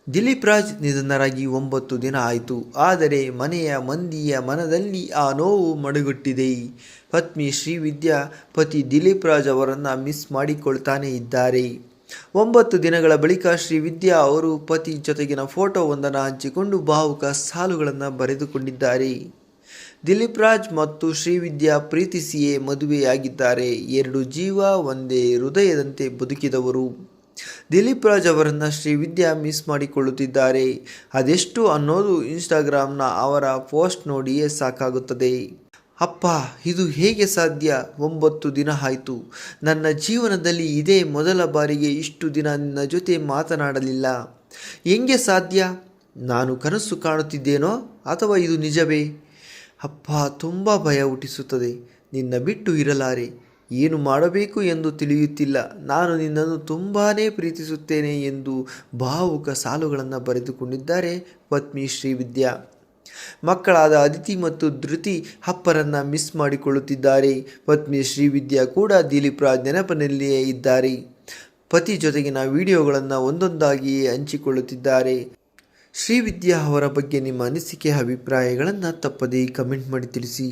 ದಿಲೀಪ್ ರಾಜ್ ನಿಧನರಾಗಿ 9 ದಿನ ಆಯಿತು. ಆದರೆ ಮನೆಯ ಮಂದಿಯ ಮನದಲ್ಲಿ ಆ ನೋವು ಮಡುಗಟ್ಟಿದೆ. ಪತ್ನಿ ಶ್ರೀವಿದ್ಯಾ ಪತಿ ದಿಲೀಪ್ ರಾಜ್ ಅವರನ್ನು ಮಿಸ್ ಮಾಡಿಕೊಳ್ತಾನೇ ಇದ್ದಾರೆ. 9 ದಿನಗಳ ಬಳಿಕ ಶ್ರೀವಿದ್ಯಾ ಅವರು ಪತಿ ಜೊತೆಗಿನ ಫೋಟೋವೊಂದನ್ನು ಹಂಚಿಕೊಂಡು ಭಾವುಕ ಸಾಲುಗಳನ್ನು ಬರೆದುಕೊಂಡಿದ್ದಾರೆ. ದಿಲೀಪ್ ರಾಜ್ ಮತ್ತು ಶ್ರೀವಿದ್ಯಾ ಪ್ರೀತಿಸಿಯೇ ಮದುವೆಯಾಗಿದ್ದಾರೆ. 2 ಜೀವ ಒಂದೇ ಹೃದಯದಂತೆ ಬದುಕಿದವರು. ದಿಲೀಪ್ ರಾಜ್ ಅವರನ್ನು ಶ್ರೀವಿದ್ಯಾ ಮಿಸ್ ಮಾಡಿಕೊಳ್ಳುತ್ತಿದ್ದಾರೆ. ಅದೆಷ್ಟು ಅನ್ನೋದು ಇನ್ಸ್ಟಾಗ್ರಾಮ್ನ ಅವರ ಪೋಸ್ಟ್ ನೋಡಿಯೇ ಸಾಕಾಗುತ್ತದೆ. ಅಪ್ಪ, ಇದು ಹೇಗೆ ಸಾಧ್ಯ? 9 ದಿನ ಆಯಿತು. ನನ್ನ ಜೀವನದಲ್ಲಿ ಇದೇ ಮೊದಲ ಬಾರಿಗೆ ಇಷ್ಟು ದಿನ ನಿನ್ನ ಜೊತೆ ಮಾತನಾಡಲಿಲ್ಲ. ಹೆಂಗೆ ಸಾಧ್ಯ? ನಾನು ಕನಸು ಕಾಣುತ್ತಿದ್ದೇನೋ ಅಥವಾ ಇದು ನಿಜವೇ? ಅಪ್ಪ, ತುಂಬ ಭಯ ಹುಟ್ಟಿಸುತ್ತದೆ. ನಿನ್ನ ಬಿಟ್ಟು ಇರಲಾರೆ. ಏನು ಮಾಡಬೇಕು ಎಂದು ತಿಳಿಯುತ್ತಿಲ್ಲ. ನಾನು ನಿನ್ನನ್ನು ತುಂಬಾ ಪ್ರೀತಿಸುತ್ತೇನೆ ಎಂದು ಭಾವುಕ ಸಾಲುಗಳನ್ನು ಬರೆದುಕೊಂಡಿದ್ದಾರೆ ಪತ್ನಿ ಶ್ರೀವಿದ್ಯಾ. ಮಕ್ಕಳಾದ ಅದಿತಿ ಮತ್ತು ಧೃತಿ ಅಪ್ಪರನ್ನು ಮಿಸ್ ಮಾಡಿಕೊಳ್ಳುತ್ತಿದ್ದಾರೆ. ಪತ್ನಿ ಶ್ರೀವಿದ್ಯಾ ಕೂಡ ದಿಲೀಪ್ ರಾಜ್ ನೆನಪಿನಲ್ಲಿಯೇ ಇದ್ದಾರೆ. ಪತಿ ಜೊತೆಗಿನ ವಿಡಿಯೋಗಳನ್ನು ಒಂದೊಂದಾಗಿಯೇ ಹಂಚಿಕೊಳ್ಳುತ್ತಿದ್ದಾರೆ. ಶ್ರೀವಿದ್ಯಾ ಅವರ ಬಗ್ಗೆ ನಿಮ್ಮ ಅನಿಸಿಕೆ ಅಭಿಪ್ರಾಯಗಳನ್ನು ತಪ್ಪದೇ ಕಮೆಂಟ್ ಮಾಡಿ ತಿಳಿಸಿ.